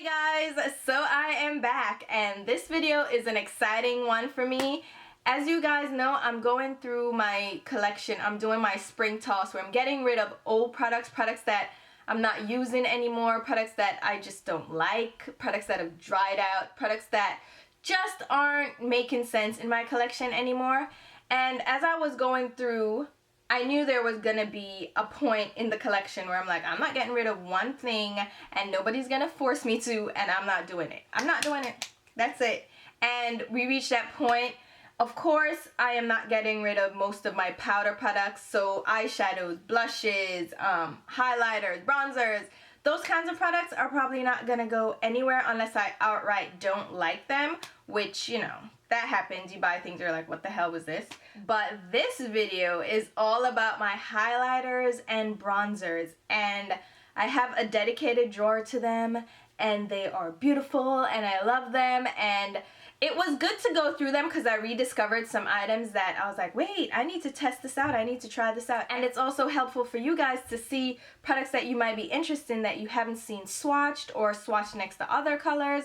Hey guys, so I am back and this video is an exciting one for me. As you guys know, I'm going through my collection. I'm doing my spring toss where I'm getting rid of old products that I'm not using anymore, products that I just don't like, products that have dried out, products that just aren't making sense in my collection anymore. And as I was going through, I knew there was gonna be a point in the collection where I'm like, I'm not getting rid of one thing and nobody's gonna force me to, and I'm not doing it. I'm not doing it. That's it. And we reached that point. Of course, I am not getting rid of most of my powder products, so eyeshadows, blushes, highlighters, bronzers, those kinds of products are probably not gonna go anywhere unless I outright don't like them, which, you know, that happens. You buy things, you're like, what the hell was this? But this video is all about my highlighters and bronzers, and I have a dedicated drawer to them, and they are beautiful and I love them. And it was good to go through them because I rediscovered some items that I was like, wait, I need to test this out, I need to try this out. And it's also helpful for you guys to see products that you might be interested in that you haven't seen swatched or swatched next to other colors.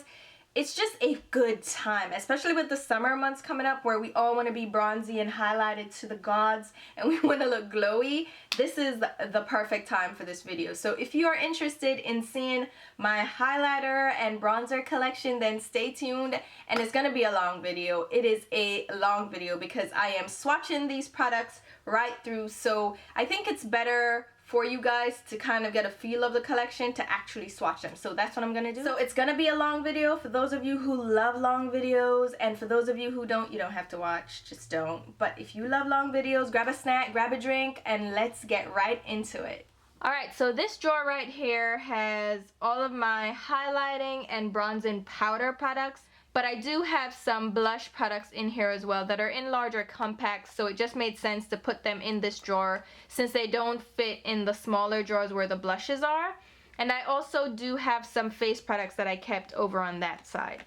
It's just a good time, especially with the summer months coming up where we all want to be bronzy and highlighted to the gods and we want to look glowy. This is the perfect time for this video. So if you are interested in seeing my highlighter and bronzer collection, then stay tuned, and it's going to be a long video. It is a long video because I am swatching these products right through, so I think it's better for you guys to kind of get a feel of the collection to actually swatch them. So that's what I'm gonna do. So it's gonna be a long video for those of you who love long videos, and for those of you who don't, you don't have to watch, just don't. But if you love long videos, grab a snack, grab a drink, and let's get right into it. Alright, so this drawer right here has all of my highlighting and bronzing powder products. But I do have some blush products in here as well that are in larger compacts, so it just made sense to put them in this drawer since they don't fit in the smaller drawers where the blushes are. And I also do have some face products that I kept over on that side.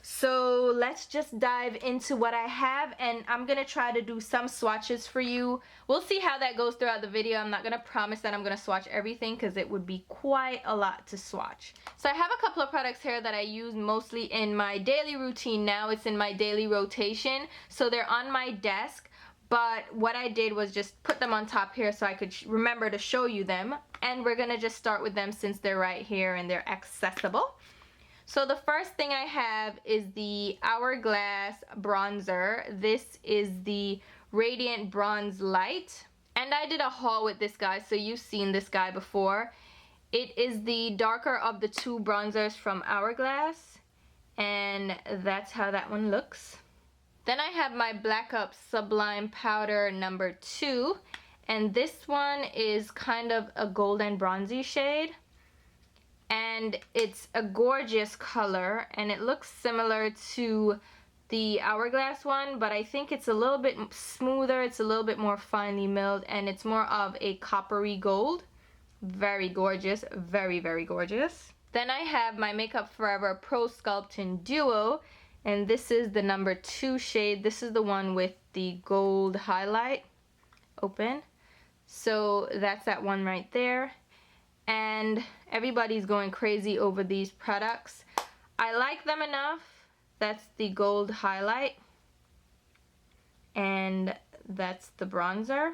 So let's just dive into what I have, and I'm gonna try to do some swatches for you. We'll see how that goes throughout the video. I'm not gonna promise that I'm gonna swatch everything because it would be quite a lot to swatch. So I have a couple of products here that I use mostly in my daily routine now. It's in my daily rotation, so they're on my desk. But what I did was just put them on top here so I could remember to show you them. And we're gonna just start with them since they're right here and they're accessible. So the first thing I have is the Hourglass bronzer. This is the Radiant Bronze Light. And I did a haul with this guy, so you've seen this guy before. It is the darker of the two bronzers from Hourglass. And that's how that one looks. Then I have my Black Up Sublime Powder number 2. And this one is kind of a golden bronzy shade. And it's a gorgeous color, and it looks similar to the Hourglass one, but I think it's a little bit smoother, it's a little bit more finely milled, and it's more of a coppery gold. Very gorgeous, very, very gorgeous. Then I have my Makeup Forever Pro Sculpting Duo, and this is the number 2 shade. This is the one with the gold highlight. Open. So that's that one right there. And everybody's going crazy over these products. I like them enough. That's the gold highlight. And that's the bronzer.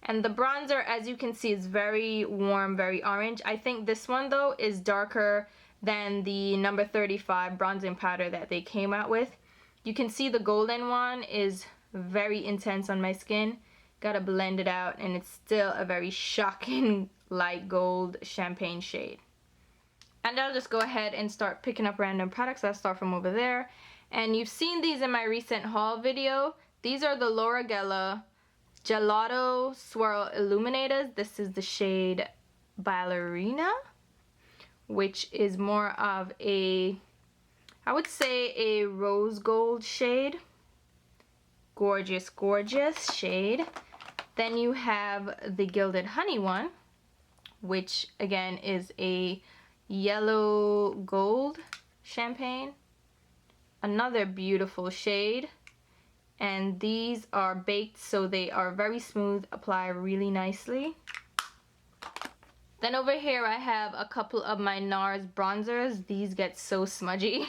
And the bronzer, as you can see, is very warm, very orange. I think this one, though, is darker than the number 35 bronzing powder that they came out with. You can see the golden one is very intense on my skin. Gotta blend it out, and it's still a very shocking light gold champagne shade. And I'll just go ahead and start picking up random products. I'll start from over there. And you've seen these in my recent haul video. These are the Lorac Gelato Swirl Illuminators. This is the shade Ballerina, which is more of a, I would say, a rose gold shade. Gorgeous, gorgeous shade. Then you have the Gilded Honey one, which again is a yellow gold champagne. Another beautiful shade. And these are baked, so they are very smooth, apply really nicely. Then over here I have a couple of my NARS bronzers. These get so smudgy.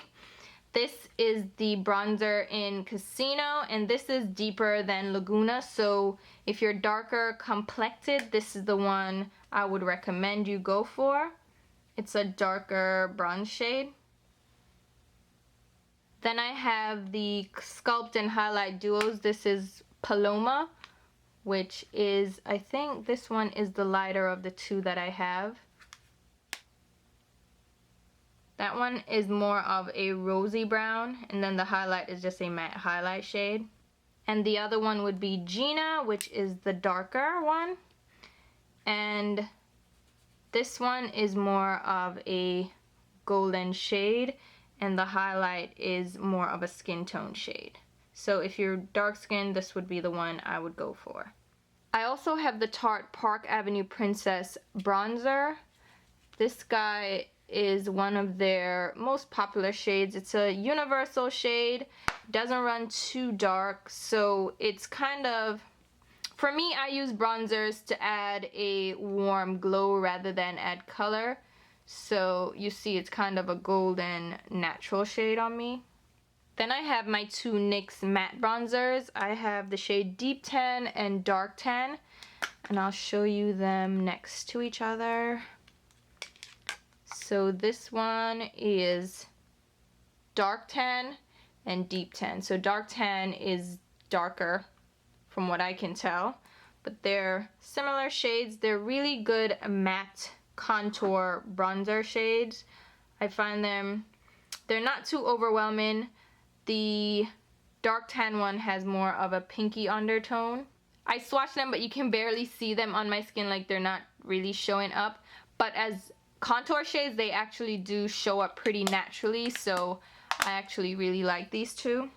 This is the bronzer in Casino, and this is deeper than Laguna, so if you're darker complected, this is the one I would recommend you go for. It's a darker bronze shade. Then I have the Sculpt and Highlight Duos. This is Paloma, which is, I think this one is the lighter of the two that I have. That one is more of a rosy brown, and then the highlight is just a matte highlight shade. And the other one would be Gina, which is the darker one. And this one is more of a golden shade, and the highlight is more of a skin tone shade. So if you're dark skinned, this would be the one I would go for. I also have the Tarte Park Avenue Princess bronzer. This guy is one of their most popular shades. It's a universal shade, doesn't run too dark, so it's kind of, for me, I use bronzers to add a warm glow rather than add color. So you see it's kind of a golden natural shade on me. Then I have my two NYX matte bronzers. I have the shade Deep Tan and Dark Tan, and I'll show you them next to each other. So this one is Dark Tan and Deep Tan. So Dark Tan is darker from what I can tell, but they're similar shades. They're really good matte contour bronzer shades. I find them, they're not too overwhelming. The Dark Tan one has more of a pinky undertone. I swatched them, but you can barely see them on my skin, like they're not really showing up. But as contour shades, they actually do show up pretty naturally, so I actually really like these two.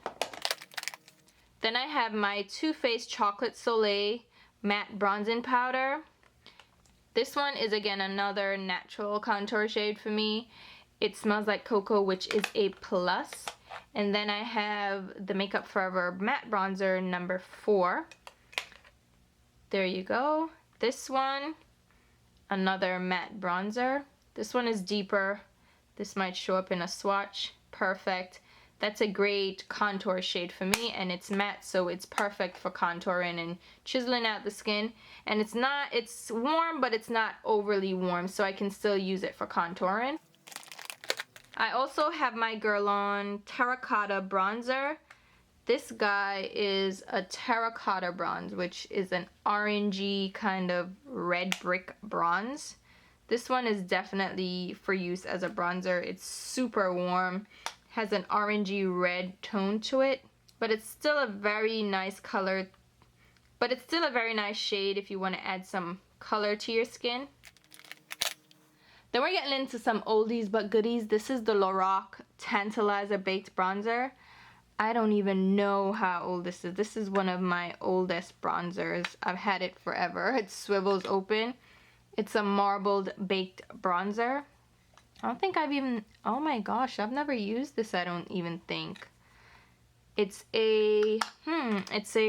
Then I have my Too Faced Chocolate Soleil matte bronzing powder. This one is again another natural contour shade for me. It smells like cocoa, which is a plus. And then I have the Makeup Forever matte bronzer number 4. There you go. This one, another matte bronzer. This one is deeper. This might show up in a swatch. Perfect. That's a great contour shade for me, and it's matte, so it's perfect for contouring and chiseling out the skin. And it's warm, but it's not overly warm, so I can still use it for contouring. I also have my Guerlain Terracotta bronzer. This guy is a terracotta bronze, which is an orangey kind of red brick bronze. This one is definitely for use as a bronzer. It's super warm, has an orangey red tone to it, but it's still a very nice color. But it's still a very nice shade if you want to add some color to your skin. Then we're getting into some oldies but goodies. This is the Lorac Tantalizer Baked Bronzer. I don't even know how old this is. This is one of my oldest bronzers. I've had it forever. It swivels open. It's a marbled baked bronzer. I don't think I've even, oh my gosh, I've never used this, I don't even think. It's a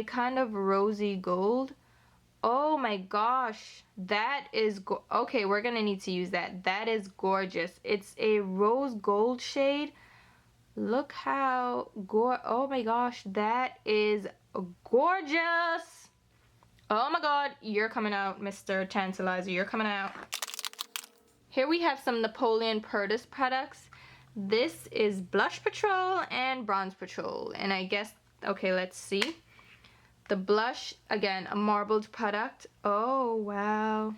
kind of rosy gold. Oh my gosh, that is, okay, we're gonna need to use that. That is gorgeous. It's a rose gold shade. Look how oh my gosh, that is gorgeous. Oh my god, you're coming out, Mr. Tantalizer, you're coming out. Here we have some Napoleon Purtis products. This is Blush Patrol and Bronze Patrol, and I guess, okay, let's see. The blush, again, a marbled product. Oh, wow.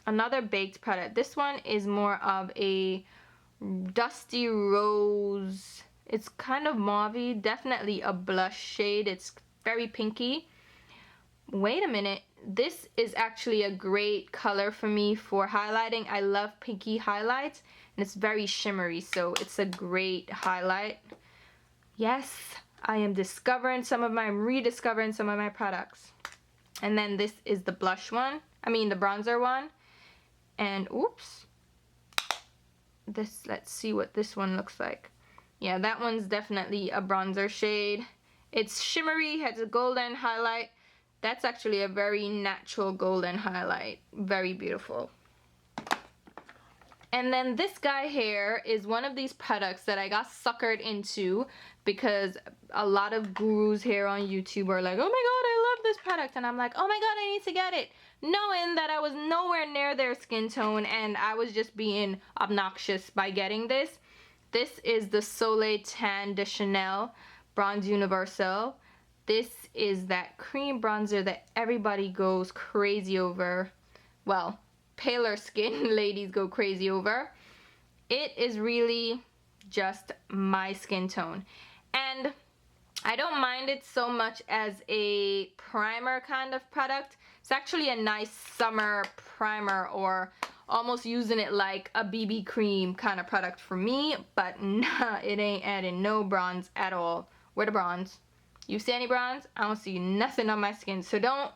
Another baked product. This one is more of a dusty rose. It's kind of mauvey, definitely a blush shade. It's very pinky. Wait a minute. This is actually a great color for me for highlighting. I love pinky highlights, and it's very shimmery, so it's a great highlight. Yes, I am rediscovering some of my products. And then this is the blush one, the bronzer one. And oops, let's see what this one looks like. Yeah, that one's definitely a bronzer shade. It's shimmery, has a golden highlight. That's actually a very natural golden highlight. Very beautiful. And then this guy here is one of these products that I got suckered into because a lot of gurus here on YouTube are like, oh my god, I love this product. And I'm like, oh my god, I need to get it. Knowing that I was nowhere near their skin tone and I was just being obnoxious by getting this. This is the Soleil Tan de Chanel Bronze Universal. This is that cream bronzer that everybody goes crazy over. Well, paler skin ladies go crazy over. It is really just my skin tone. And I don't mind it so much as a primer kind of product. It's actually a nice summer primer, or almost using it like a BB cream kind of product for me, but nah, it ain't adding no bronze at all. Where the bronze? You see any bronze? I don't see nothing on my skin. So don't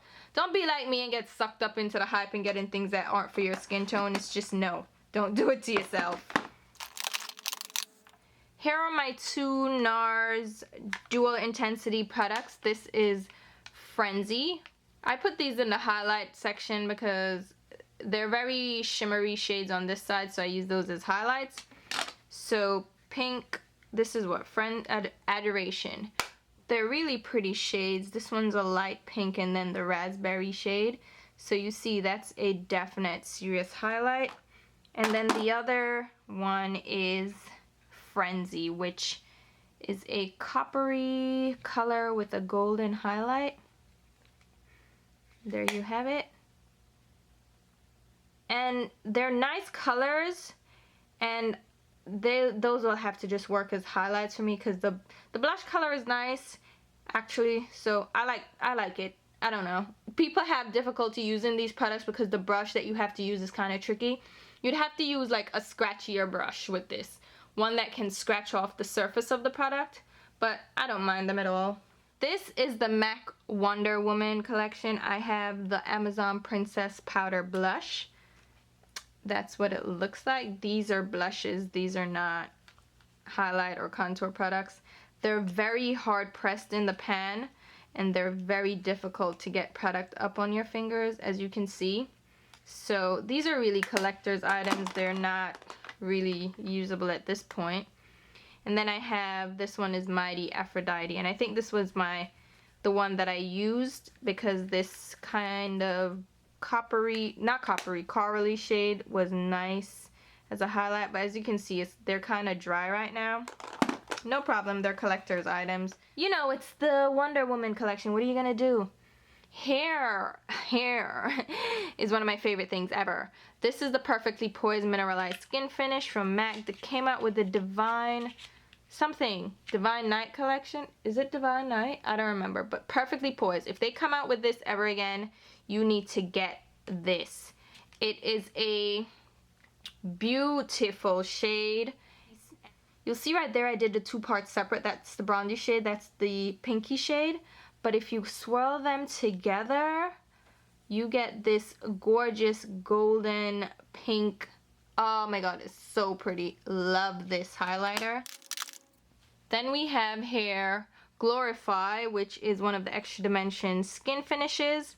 be like me and get sucked up into the hype and getting things that aren't for your skin tone. It's just no. Don't do it to yourself. Here are my two NARS dual intensity products. This is Frenzy. I put these in the highlight section because they're very shimmery shades on this side, so I use those as highlights. So pink, this is what? Adoration. They're really pretty shades. This one's a light pink and then the raspberry shade. So you see that's a definite serious highlight. And then the other one is Frenzy, which is a coppery color with a golden highlight. There you have it. And they're nice colors, and those will have to just work as highlights for me because the blush color is nice actually, so I like it. I don't know, people have difficulty using these products because the brush that you have to use is kind of tricky. You'd have to use like a scratchier brush with this, one that can scratch off the surface of the product, but I don't mind them at all. This is the MAC Wonder Woman collection. I have the Amazon Princess Powder Blush. That's what it looks like. These are blushes. These are not highlight or contour products. They're very hard pressed in the pan, and they're very difficult to get product up on your fingers, as you can see. So these are really collector's items. They're not really usable at this point. And then I have, this one is Mighty Aphrodite, and I think this was the one that I used because this kind of corally shade was nice as a highlight, but as you can see, they're kind of dry right now. No problem, they're collector's items. You know, it's the Wonder Woman collection. What are you gonna do? Hair is one of my favorite things ever. This is the Perfectly Poised Mineralized Skin Finish from MAC that came out with the Divine Night collection. Is it Divine Night? I don't remember, but Perfectly Poised. If they come out with this ever again, you need to get this. It is a beautiful shade. You'll see right there I did the two parts separate. That's the bronzy shade, that's the pinky shade. But if you swirl them together, you get this gorgeous golden pink. Oh my god, it's so pretty. Love this highlighter. Then we have here Glorify, which is one of the Extra Dimension Skin Finishes.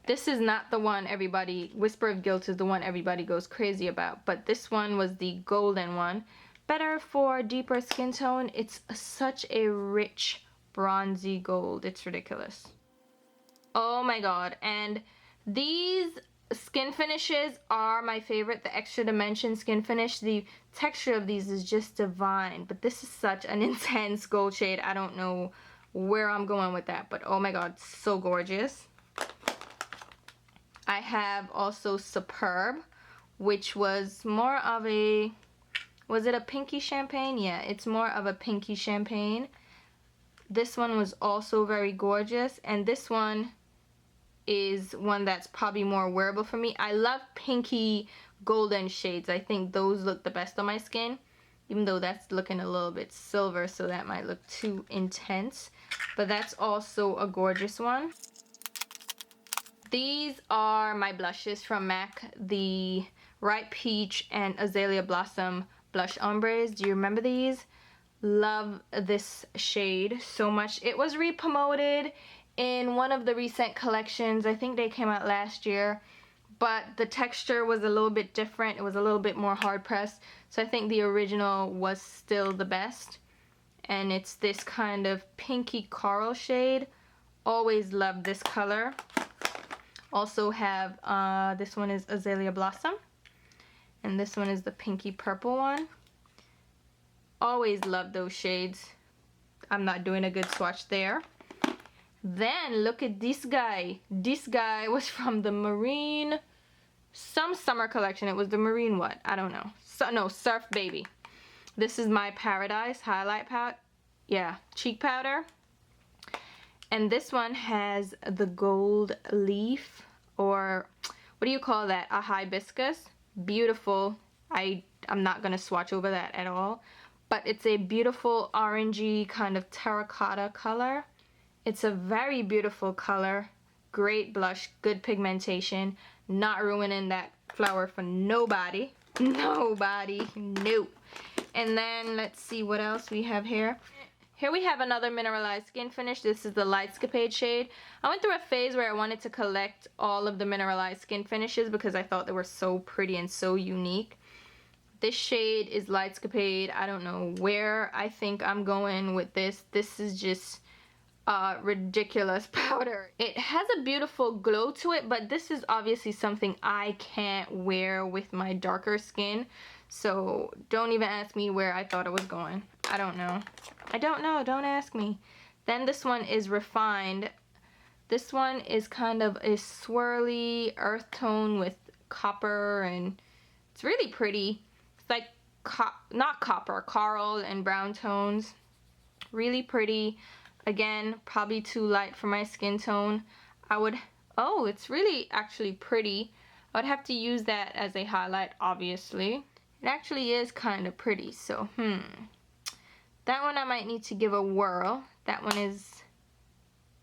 This is not the one everybody, Whisper of Guilt is the one everybody goes crazy about, but this one was the golden one. Better for deeper skin tone. It's such a rich bronzy gold. It's ridiculous. Oh my god. And these skin finishes are my favorite. The Extra Dimension Skin Finish. The texture of these is just divine. But this is such an intense gold shade. I don't know where I'm going with that. But oh my god, so gorgeous. I have also Superb, which was more of a... Was it a pinky champagne? Yeah, it's more of a pinky champagne. This one was also very gorgeous, and this one is one that's probably more wearable for me. I love pinky golden shades. I think those look the best on my skin, even though that's looking a little bit silver, so that might look too intense. But that's also a gorgeous one. These are my blushes from MAC, the Ripe Peach and Azalea Blossom blush ombres. Do you remember these? Love this shade so much. It was re-promoted in one of the recent collections. I think they came out last year, but the texture was a little bit different. It was a little bit more hard pressed. So I think the original was still the best. And it's this kind of pinky coral shade. Always loved this color. Also have, this one is Azalea Blossom. And this one is the pinky purple one. Always loved those shades. I'm not doing a good swatch there. Then look at this guy. This guy was from the Marine, some summer collection. It was the Marine what? I don't know. So, no, Surf Baby. This is my Paradise highlight powder. Yeah, cheek powder. And this one has the gold leaf, or what do you call that? A hibiscus. Beautiful. I'm not gonna swatch over that at all. But it's a beautiful orangey kind of terracotta color. It's a very beautiful color. Great blush, good pigmentation. Not ruining that flower for nobody. Nobody, no. And then let's see what else we have here. Here we have another Mineralized Skin Finish. This is the Lightscapade shade. I went through a phase where I wanted to collect all of the Mineralized Skin Finishes because I thought they were so pretty and so unique. This shade is Lightscapade. I don't know where I think I'm going with this. This is just ridiculous powder. It has a beautiful glow to it, but this is obviously something I can't wear with my darker skin. So don't even ask me where I thought it was going. I don't know. I don't know. Don't ask me. Then this one is Refined. This one is kind of a swirly earth tone with copper, and it's really pretty. It's like not copper, coral and brown tones. Really pretty. Again, probably too light for my skin tone. Oh, it's really actually pretty. I would have to use that as a highlight, obviously. It actually is kind of pretty, so that one I might need to give a whirl. That one is,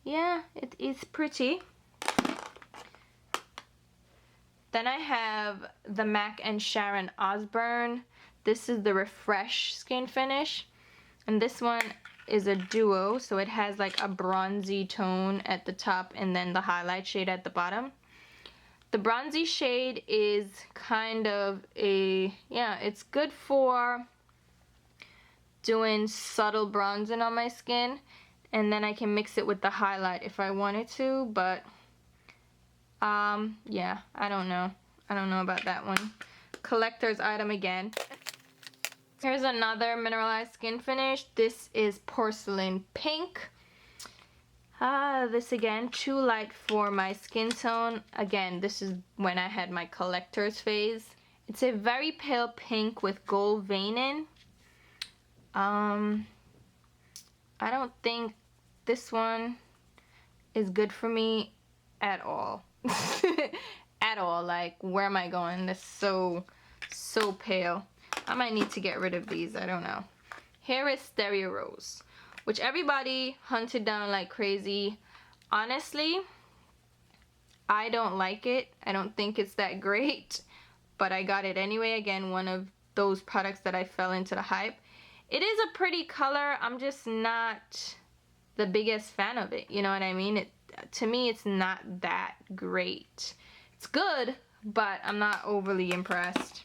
yeah, it is pretty. Then I have the MAC and Sharon Osbourne. This is the Refresh Skin Finish. And this one is a duo, so it has like a bronzy tone at the top and then the highlight shade at the bottom. The bronzy shade is kind of a, yeah, it's good for doing subtle bronzing on my skin, and then I can mix it with the highlight if I wanted to, but yeah, I don't know about that one. Collector's item again. Here's another Mineralized Skin Finish. This is Porcelain Pink. This again, too light for my skin tone. Again, this is when I had my collector's phase. It's a very pale pink with gold veining. I don't think this one is good for me at all. At all. Like, where am I going? This is so pale. I might need to get rid of these. I don't know. Here is Stereo Rose, which everybody hunted down like crazy. Honestly, I don't like it. I don't think it's that great, but I got it anyway. Again, one of those products that I fell into the hype. It is a pretty color. I'm just not the biggest fan of it. You know what I mean? To me, it's not that great. It's good, but I'm not overly impressed.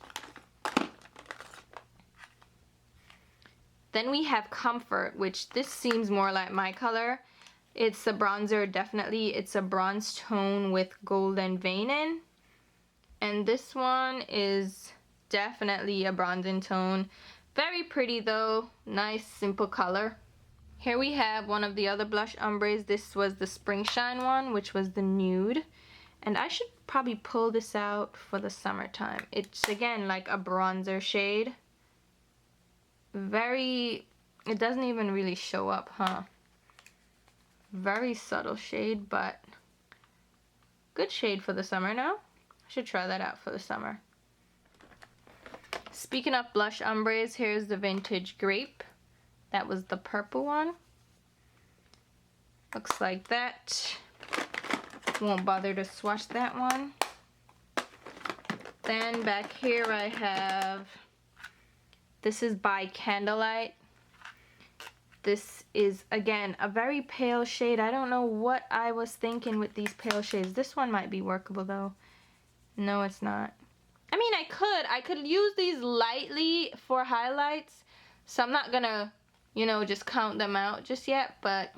Then we have Comfort, which this seems more like my color. It's a bronzer, definitely. It's a bronze tone with golden veining. And this one is definitely a bronzing tone. Very pretty though. Nice, simple color. Here we have one of the other blush ombres. This was the Spring Shine one, which was the nude. And I should probably pull this out for the summertime. It's, again, like a bronzer shade. Very, it doesn't even really show up, huh? Very subtle shade, but good shade for the summer now. I should try that out for the summer. Speaking of blush ombres, here's the Vintage Grape. That was the purple one. Looks like that. Won't bother to swatch that one. Then back here I have, this is by Candlelight. This is, again, a very pale shade. I don't know what I was thinking with these pale shades. This one might be workable though. No, it's not. I mean, I could use these lightly for highlights, so I'm not gonna, you know, just count them out just yet, but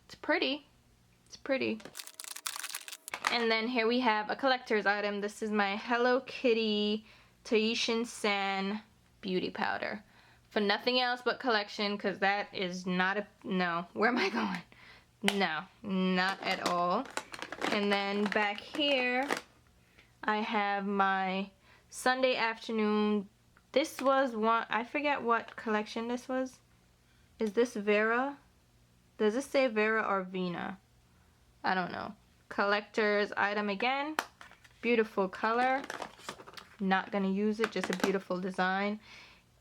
it's pretty. It's pretty. And then here we have a collector's item. This is my Hello Kitty Tahitian Sand Beauty Powder. For nothing else but collection, because that is not a, no. Where am I going? No, not at all. And then back here, I have my Sunday afternoon. This was one, I forget what collection this was. Is this Vera? Does this say Vera or Vina? I don't know. Collector's item again. Beautiful color. Not gonna use it, just a beautiful design.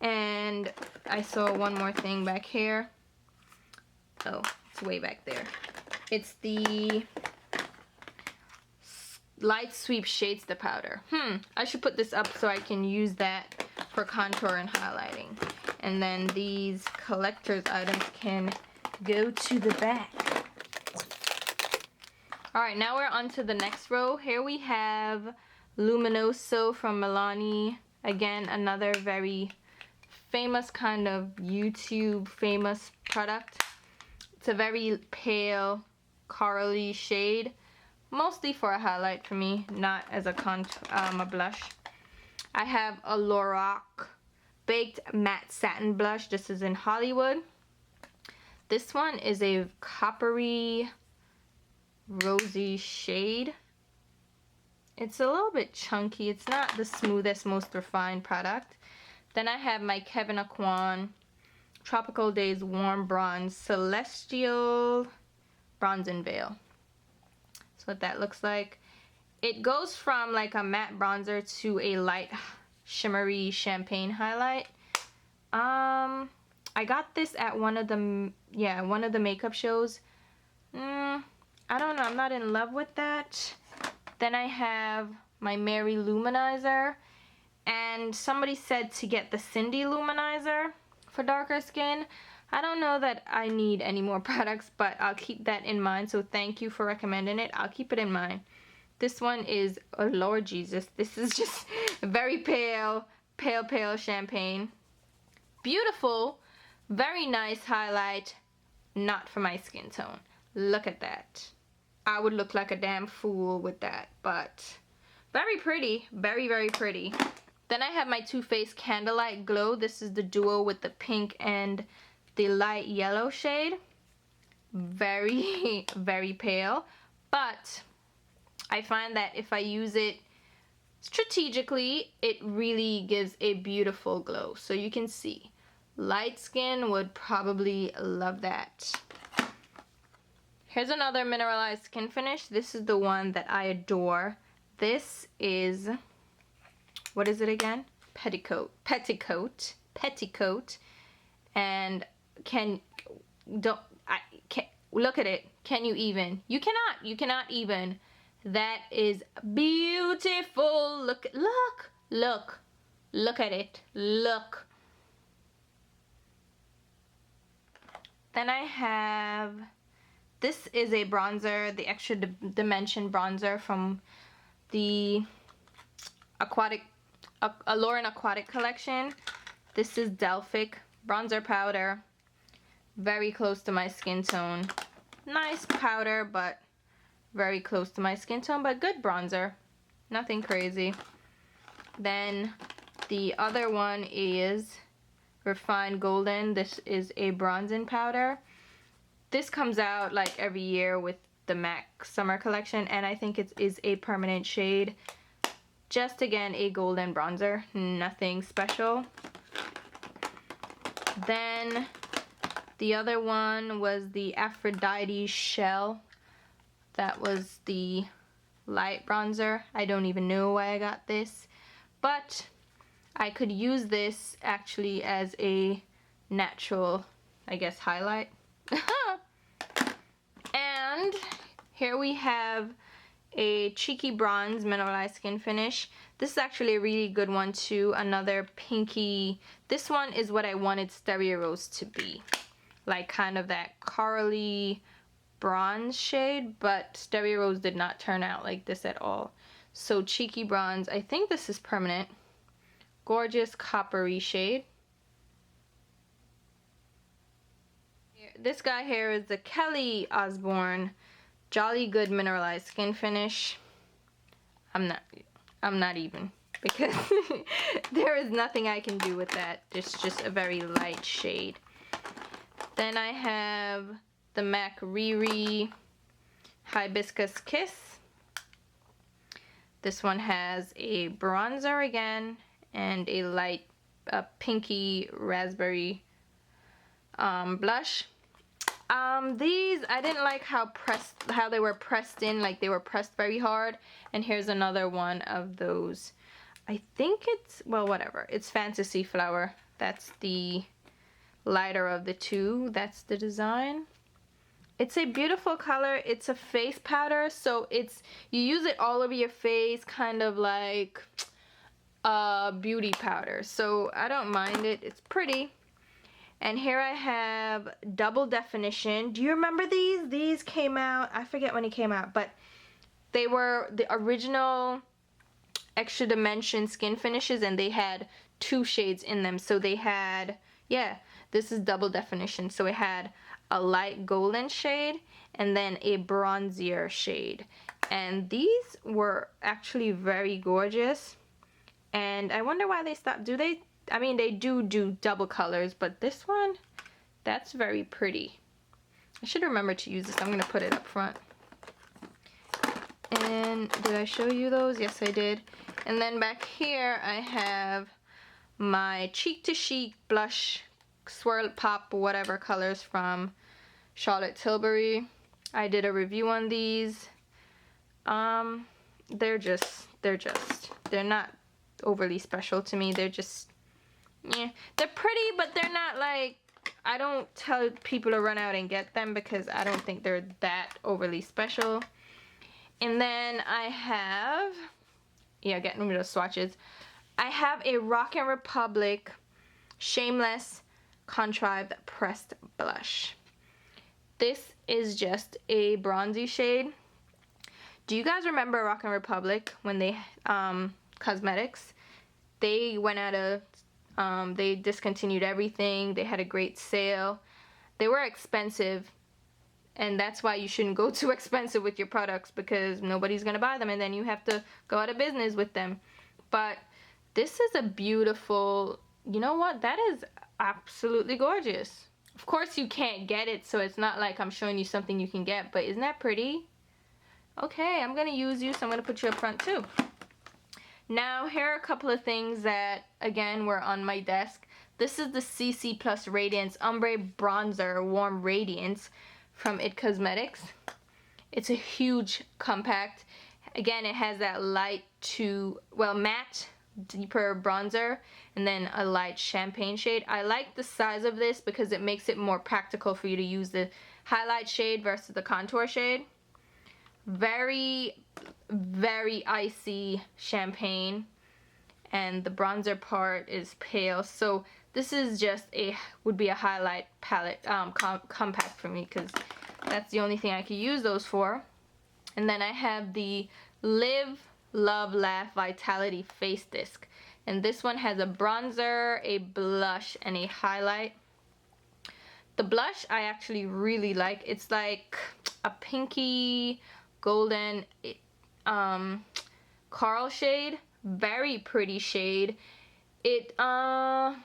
And I saw one more thing back here. Oh, it's way back there. It's the Light Sweep Shades the powder. I should put this up so I can use that for contour and highlighting. And then these collector's items can go to the back. Alright, now we're on to the next row. Here we have Luminoso from Milani. Again, another very famous kind of YouTube famous product. It's a very pale corally shade. Mostly for a highlight for me, not as a blush. I have a Lorac Baked Matte Satin Blush. This is in Hollywood. This one is a coppery, rosy shade. It's a little bit chunky. It's not the smoothest, most refined product. Then I have my Kevyn Aucoin Tropical Days Warm Bronze Celestial Bronze and Veil. That's what that looks like. It goes from like a matte bronzer to a light shimmery champagne highlight. I got this at one of the makeup shows. I don't know, I'm not in love with that. Then I have my Mary Luminizer, and somebody said to get the Cindy Luminizer for darker skin. I don't know that I need any more products, but I'll keep that in mind, so thank you for recommending it. I'll keep it in mind. This one is, oh Lord Jesus, this is just very pale champagne. Beautiful, very nice highlight, not for my skin tone. Look at that. I would look like a damn fool with that, but very pretty, very, very pretty. Then I have my Too Faced Candlelight Glow. This is the duo with the pink and the light yellow shade. Very, very pale, but I find that if I use it strategically, it really gives a beautiful glow. So you can see, light skin would probably love that. Here's another mineralized skin finish. This is the one that I adore. This is, what is it again? Petticoat. And look at it. Can you even? You cannot even. That is beautiful. Look at it. Look. Then I have, this is a bronzer, the Extra Dimension bronzer from the Lauren Aquatic collection. This is Delphic bronzer powder. Very close to my skin tone. Nice powder, but very close to my skin tone, but good bronzer. Nothing crazy. Then the other one is Refined Golden. This is a bronzing powder. This comes out like every year with the MAC summer collection, and I think it is a permanent shade. Just again a golden bronzer, nothing special. Then the other one was the Aphrodite Shell. That was the light bronzer. I don't even know why I got this, but I could use this actually as a natural, I guess, highlight. And here we have a Cheeky Bronze Mineralized Skin Finish. This is actually a really good one too. Another pinky. This one is what I wanted Stereo Rose to be. Like kind of that corally bronze shade, but Stereo Rose did not turn out like this at all. So Cheeky Bronze. I think this is permanent. Gorgeous coppery shade. This guy here is the Kelly Osbourne Jolly Good Mineralized Skin Finish. I'm not even, because there is nothing I can do with that. It's just a very light shade. Then I have the MAC Riri Hibiscus Kiss. This one has a bronzer again and a light pinky raspberry blush. These, I didn't like how they were pressed in, like they were pressed very hard. And here's another one of those. I think it's, well, whatever. It's Fantasy Flower. That's the lighter of the two. That's the design. It's a beautiful color. It's a face powder, so you use it all over your face, kind of like a beauty powder. So I don't mind it. It's pretty. And here I have Double Definition. Do you remember these? These came out, I forget when it came out, but they were the original Extra Dimension Skin Finishes, and they had 2 shades in them. So they had, yeah, this is Double Definition. So it had a light golden shade and then a bronzier shade. And these were actually very gorgeous. And I wonder why they stopped. I mean, they do double colors, but this one, that's very pretty. I should remember to use this. I'm going to put it up front. And did I show you those? Yes, I did. And then back here, I have my Cheek to Chic blush, swirl pop, whatever colors from Charlotte Tilbury. I did a review on these. They're not overly special to me. They're just, yeah, they're pretty, but they're not like, I don't tell people to run out and get them because I don't think they're that overly special. And then I have, yeah, getting rid of swatches. I have a Rock & Republic Shameless Contrived Pressed Blush. This is just a bronzy shade. Do you guys remember Rock & Republic when they, cosmetics? They went out of, they discontinued everything. They had a great sale. They were expensive, and that's why you shouldn't go too expensive with your products, because nobody's gonna buy them and then you have to go out of business with them. But this is a beautiful, you know what, that is absolutely gorgeous. Of course you can't get it, so it's not like I'm showing you something you can get, but isn't that pretty? Okay, I'm gonna use you, so I'm gonna put you up front too. Now, here are a couple of things that, again, were on my desk. This is the CC Plus Radiance Ombre Bronzer Warm Radiance from IT Cosmetics. It's a huge compact. Again, it has that light to, well, matte, deeper bronzer, and then a light champagne shade. I like the size of this because it makes it more practical for you to use the highlight shade versus the contour shade. Very, very icy champagne, and the bronzer part is pale. So this is just would be a highlight palette compact for me, because that's the only thing I could use those for. And then I have the Live Love Laugh Vitality Face Disc, and this one has a bronzer, a blush, and a highlight. The blush I actually really like. It's like a pinky golden coral shade. Very pretty shade. It's a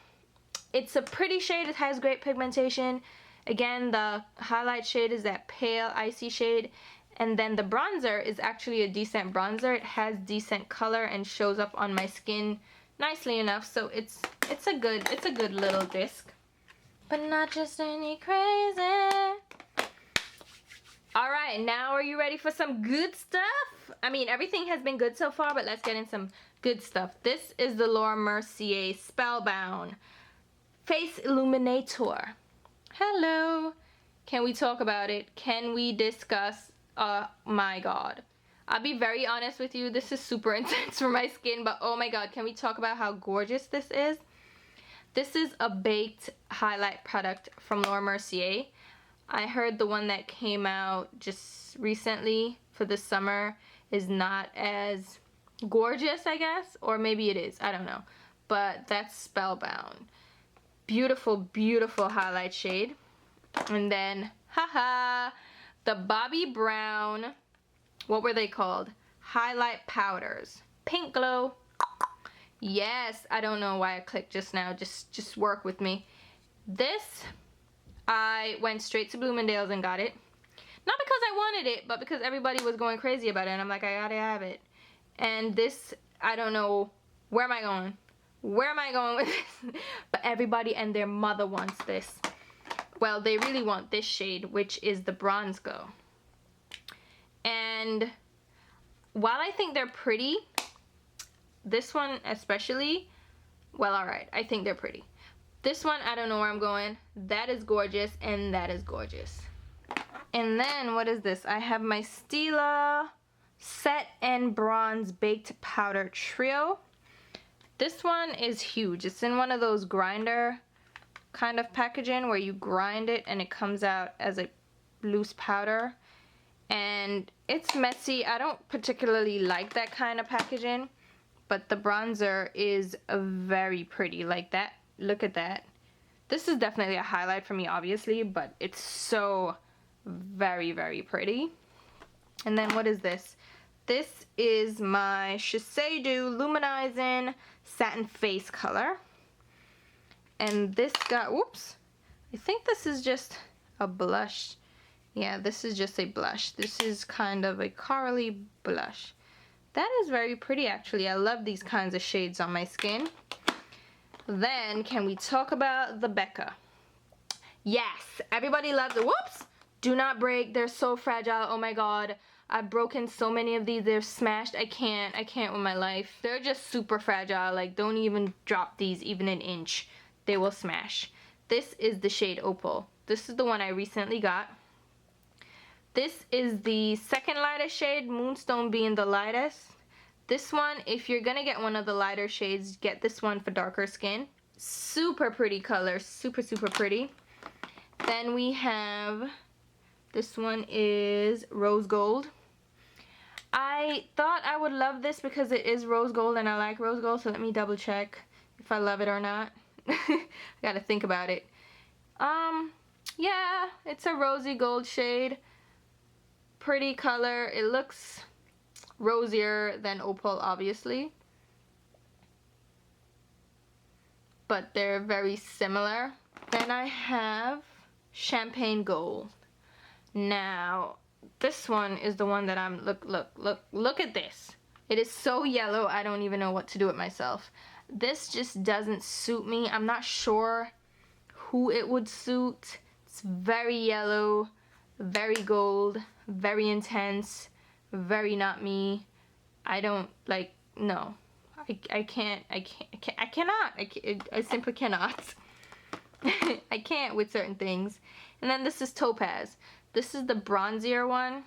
pretty shade. It has great pigmentation. Again, the highlight shade is that pale icy shade, and then the bronzer is actually a decent bronzer. It has decent color and shows up on my skin nicely enough, so it's a good little disc. But not just any crazy. Alright, now are you ready for some good stuff? I mean, everything has been good so far, but let's get in some good stuff. This is the Laura Mercier Spellbound Face Illuminator. Hello. Can we talk about it? Can we discuss? Oh my god. I'll be very honest with you, this is super intense for my skin, but oh my god, can we talk about how gorgeous this is? This is a baked highlight product from Laura Mercier. I heard the one that came out just recently for the summer is not as gorgeous, I guess, or maybe it is, I don't know, but that's Spellbound. Beautiful, beautiful highlight shade. And then, haha, the Bobbi Brown, what were they called? Highlight powders. Pink Glow. Yes, I don't know why I clicked just now, just work with me. This, I went straight to Bloomingdale's and got it. Not because I wanted it, but because everybody was going crazy about it, and I'm like, I gotta have it. And this, I don't know, where am I going? Where am I going with this? But everybody and their mother wants this. Well, they really want this shade, which is the Bronze Glow. And while I think they're pretty, this one especially, well, alright, I think they're pretty. This one, I don't know where I'm going. That is gorgeous, and that is gorgeous. And then, what is this? I have my Stila Set and Bronze Baked Powder Trio. This one is huge. It's in one of those grinder kind of packaging where you grind it and it comes out as a loose powder. And it's messy. I don't particularly like that kind of packaging, but the bronzer is very pretty like that. Look at that. This is definitely a highlight for me, obviously, but it's so very, very pretty. And then what is this? This is my Shiseido Luminizing Satin Face Color. And this got, whoops, I think this is just a blush. Yeah, this is just a blush. This is kind of a corally blush. That is very pretty, actually. I love these kinds of shades on my skin. Then, can we talk about the Becca? Yes, everybody loves it. Whoops! Do not break. They're so fragile. Oh my god. I've broken so many of these. They're smashed. I can't with my life. They're just super fragile. Like, don't even drop these even an inch. They will smash. This is the shade Opal. This is the one I recently got. This is the second lightest shade, Moonstone being the lightest. This one, if you're gonna get one of the lighter shades, get this one for darker skin. Super pretty color, super, super pretty. Then we have, this one is Rose Gold. I thought I would love this because it is rose gold and I like rose gold, so let me double check if I love it or not. I gotta think about it. Yeah, it's a rosy gold shade. Pretty color. It looks rosier than Opal, obviously, but they're very similar. Then I have Champagne Gold. Now, this one is the one that I'm, look at this. It is so yellow, I don't even know what to do with myself. This just doesn't suit me. I'm not sure who it would suit. It's very yellow, very gold, very intense, very not me. I don't like, no. I simply cannot. I can't with certain things. And then this is Topaz. This is the bronzier one.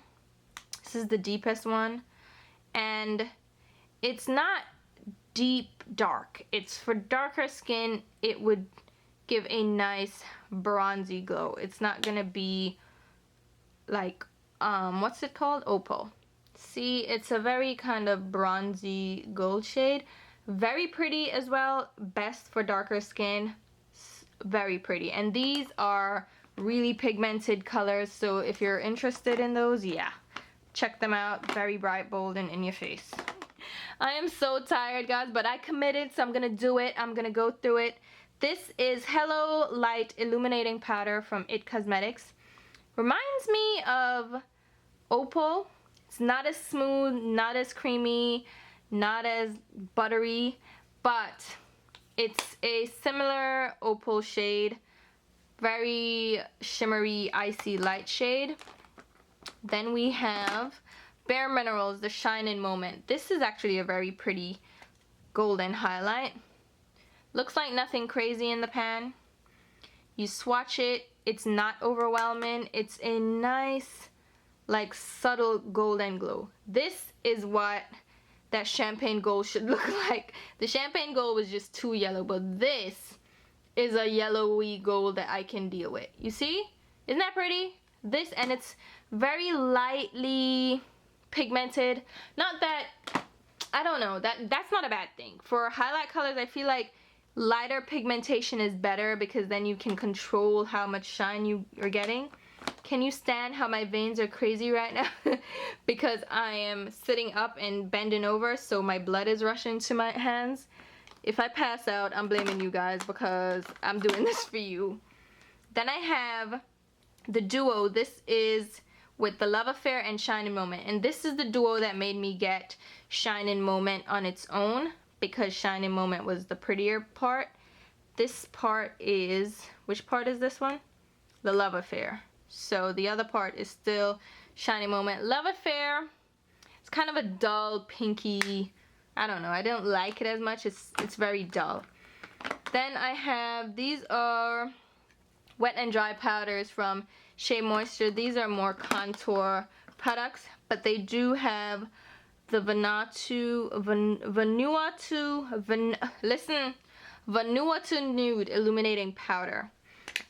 This is the deepest one. And it's not deep dark. It's for darker skin. It would give a nice bronzy glow. It's not gonna be like, what's it called? Opal. See, it's a very kind of bronzy gold shade. Very pretty as well. Best for darker skin. Very pretty. And these are really pigmented colors, so if you're interested in those, yeah, check them out. Very bright, bold, and in your face. I am so tired, guys, but I committed, so I'm gonna do it. I'm gonna go through it. This is Hello Light Illuminating Powder from IT Cosmetics. Reminds me of Opal. It's not as smooth, not as creamy, not as buttery, but it's a similar Opal shade. Very shimmery, icy light shade. Then we have Bare Minerals, the Shine In Moment. This is actually a very pretty golden highlight. Looks like nothing crazy in the pan. You swatch it, it's not overwhelming. It's a nice, like, subtle golden glow. This is what that champagne gold should look like. The champagne gold was just too yellow, but this is a yellowy gold that I can deal with. You see? Isn't that pretty? This, and it's very lightly pigmented. Not that I don't know, that's not a bad thing. For highlight colors, I feel like lighter pigmentation is better because then you can control how much shine you're getting. Can you stand how my veins are crazy right now? Because I am sitting up and bending over, so my blood is rushing to my hands. If I pass out, I'm blaming you guys because I'm doing this for you. Then I have the duo. This is with the Love Affair and Shining Moment. And this is the duo that made me get Shining Moment on its own, because Shining Moment was the prettier part. This part is, which part is this one? The Love Affair. So the other part is still Shining Moment. Love Affair, it's kind of a dull, pinky, I don't know, I don't like it as much. It's very dull. Then I have, these are Wet and Dry powders from Shea Moisture. These are more contour products, but they do have the Vanuatu Nude Illuminating Powder.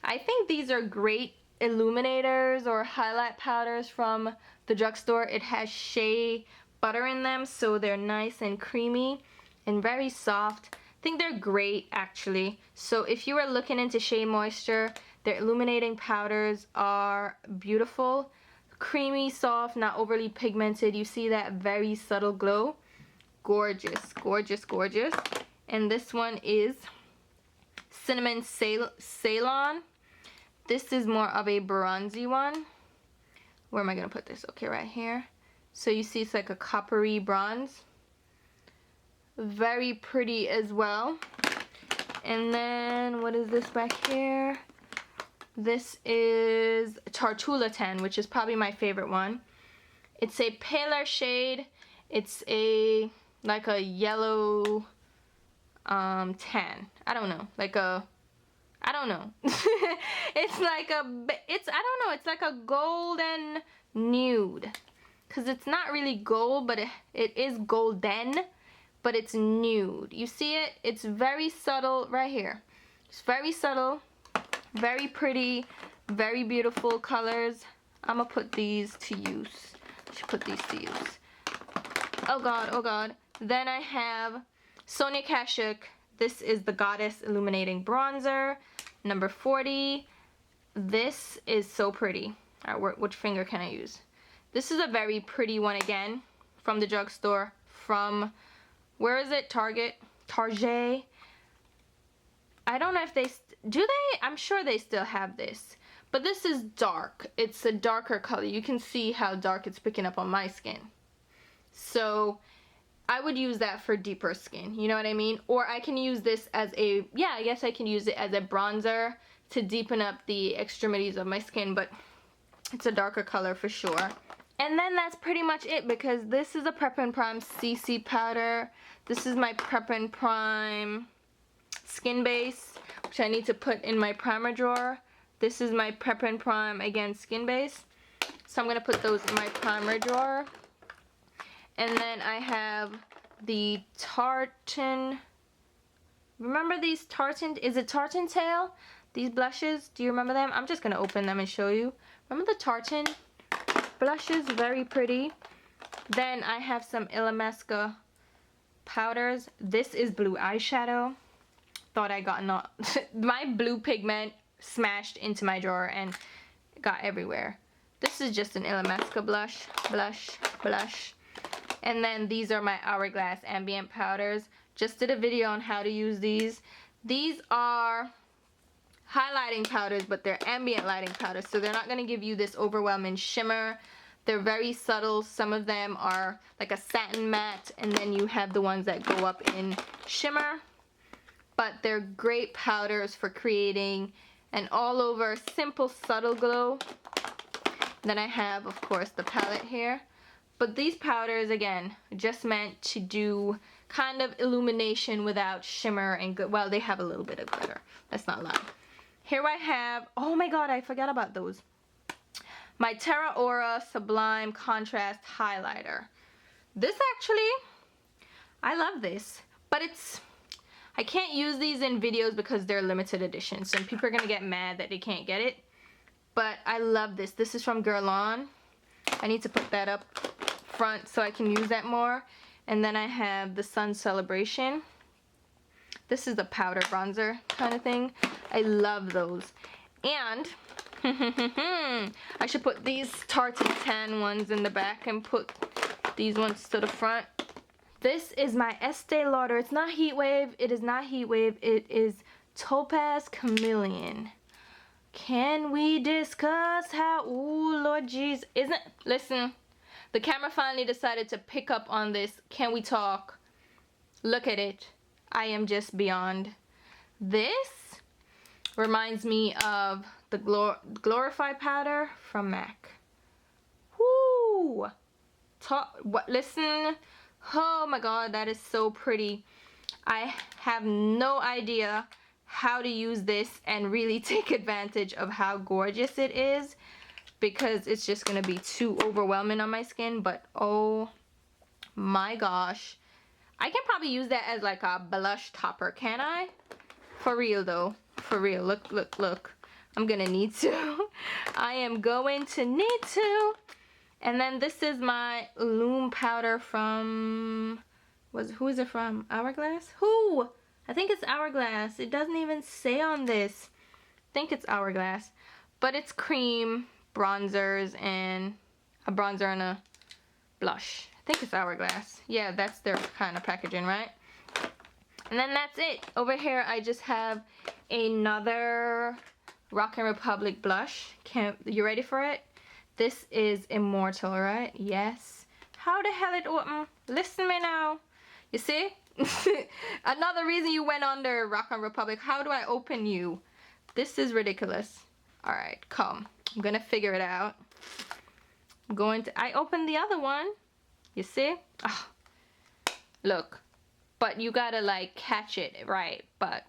I think these are great illuminators or highlight powders from the drugstore. It has shea butter in them, so they're nice and creamy and very soft. I think they're great actually. So if you are looking into Shea Moisture, their illuminating powders are beautiful. Creamy, soft, not overly pigmented. You see that very subtle glow. Gorgeous, gorgeous, gorgeous. And this one is Cinnamon Ceylon. This is more of a bronzy one. Where am I going to put this? Okay, right here. So you see it's like a coppery bronze. Very pretty as well. And then what is this back here? This is Tartula Tan, which is probably my favorite one. It's a paler shade. It's a like a yellow tan. I don't know, like a, I don't know. It's like a, it's, I don't know, it's like a golden nude. Because it's not really gold, but it is golden, but it's nude. You see it? It's very subtle right here. It's very subtle. Very pretty, very beautiful colors. I'm gonna put these to use. I should put these to use. Oh god, oh god. Then I have Sonia Kashuk. This is the Goddess Illuminating Bronzer, number 40. This is so pretty. Alright, which finger can I use? This is a very pretty one again, from the drugstore. From, where is it? Target? I don't know if they, do they? I'm sure they still have this. But this is dark. It's a darker color. You can see how dark it's picking up on my skin. So I would use that for deeper skin. You know what I mean? Or I can use this as a, yeah, I guess I can use it as a bronzer to deepen up the extremities of my skin. But it's a darker color for sure. And then that's pretty much it, because this is a Prep and Prime CC powder. This is my Prep and Prime Skin Base, which I need to put in my primer drawer. This is my Prep and Prime, again, Skin Base. So I'm going to put those in my primer drawer. And then I have the Tartan. Remember these Tartan? Is it Tartan Tail? These blushes, do you remember them? I'm just going to open them and show you. Remember the Tartan blushes? Very pretty. Then I have some Illamasqua powders. This is blue eyeshadow. Thought I got not my blue pigment smashed into my drawer and got everywhere. This is just an Illamasqua blush. And then these are my Hourglass Ambient powders. Just did a video on how to use these. These are highlighting powders, but they're ambient lighting powders, so they're not going to give you this overwhelming shimmer. They're very subtle. Some of them are like a satin matte, and then you have the ones that go up in shimmer. But they're great powders for creating an all over simple subtle glow. Then I have, of course, the palette here. But these powders, again, just meant to do kind of illumination without shimmer and good. Well, they have a little bit of glitter. Let's not lie. Here I have, oh my god, I forgot about those. My Terra Aura Sublime Contrast Highlighter. This actually, I love this. But it's, I can't use these in videos because they're limited editions. And people are going to get mad that they can't get it. But I love this. This is from Guerlain. I need to put that up front so I can use that more. And then I have the Sun Celebration. This is the powder bronzer kind of thing. I love those. And I should put these Tarte Tan ones in the back and put these ones to the front. This is my Estee Lauder. It's not Heat Wave. It is not Heat Wave. It is Topaz Chameleon. Can we discuss how, ooh, Lord jeez, isn't, listen, the camera finally decided to pick up on this. Can we talk? Look at it. I am just beyond. This reminds me of the Glorify powder from MAC. Whoo! What? Listen. Oh my god, that is so pretty. I have no idea how to use this and really take advantage of how gorgeous it is, because it's just gonna be too overwhelming on my skin. But oh my gosh, I can probably use that as like a blush topper, can I? For real though, for real. Look, look, look. I'm gonna need to. I am going to need to. And then this is my Lume powder from, who is it from? Hourglass? Who? I think it's Hourglass. It doesn't even say on this. I think it's Hourglass. But it's cream, bronzers, and a bronzer and a blush. I think it's Hourglass. Yeah, that's their kind of packaging, right? And then that's it. Over here, I just have another Rock & Republic blush. You ready for it? This is Immortal, right? Yes. How the hell it open? Listen to me now. You see? Another reason you went under Rock & Republic. How do I open you? This is ridiculous. Alright, come. I'm gonna figure it out. I opened the other one. You see? Oh, look. But you gotta like catch it, right? But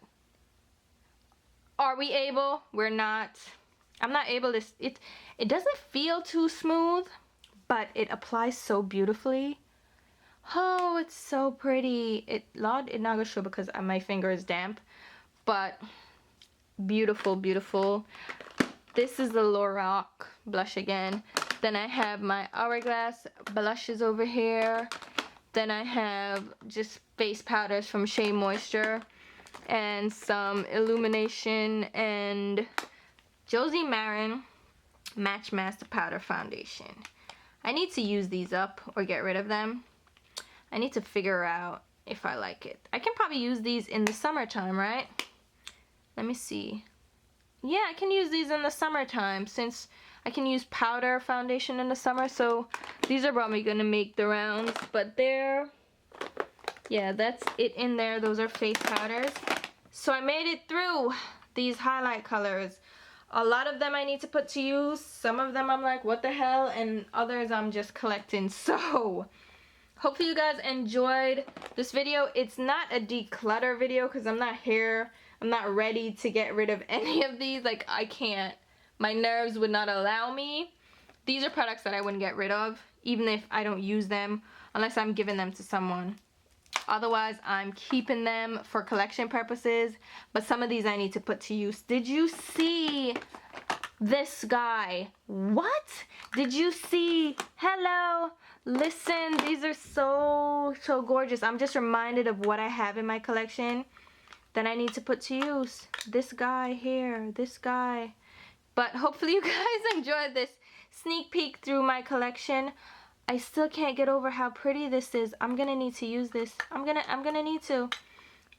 are we able? We're not. I'm not able to. It doesn't feel too smooth, but it applies so beautifully. Oh, it's so pretty. Lord, it's not gonna show because my finger is damp, but beautiful, beautiful. This is the Lorac blush again. Then I have my Hourglass blushes over here. Then I have just face powders from Shea Moisture and some Illumination and Josie Maran Match Master Powder Foundation. I need to use these up or get rid of them. I need to figure out if I like it. I can probably use these in the summertime, right? Let me see. Yeah, I can use these in the summertime since I can use powder foundation in the summer. So these are probably gonna make the rounds, but yeah, that's it in there. Those are face powders. So I made it through these highlight colors. A lot of them I need to put to use. Some of them I'm like, what the hell? And others I'm just collecting. So hopefully you guys enjoyed this video. It's not a declutter video because I'm not ready to get rid of any of these. Like, I can't. My nerves would not allow me. These are products that I wouldn't get rid of, even if I don't use them, unless I'm giving them to someone. Otherwise, I'm keeping them for collection purposes. But some of these I need to put to use. Did you see this guy? What? Did you see? Hello? Listen, these are so gorgeous. I'm just reminded of what I have in my collection that I need to put to use. This guy here, this guy. But hopefully you guys enjoyed this sneak peek through my collection. I still can't get over how pretty this is. I'm gonna need to use this. I'm gonna need to.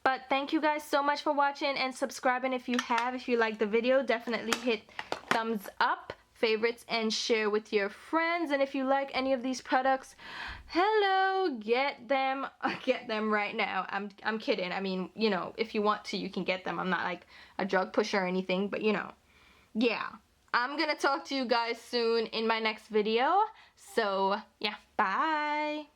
But thank you guys so much for watching and subscribing if you have. If you like the video, definitely hit thumbs up, favorites, and share with your friends. And if you like any of these products, hello, get them right now. I'm kidding. I mean, you know, if you want to, you can get them. I'm not like a drug pusher or anything, but you know, yeah. I'm gonna talk to you guys soon in my next video. So yeah, bye.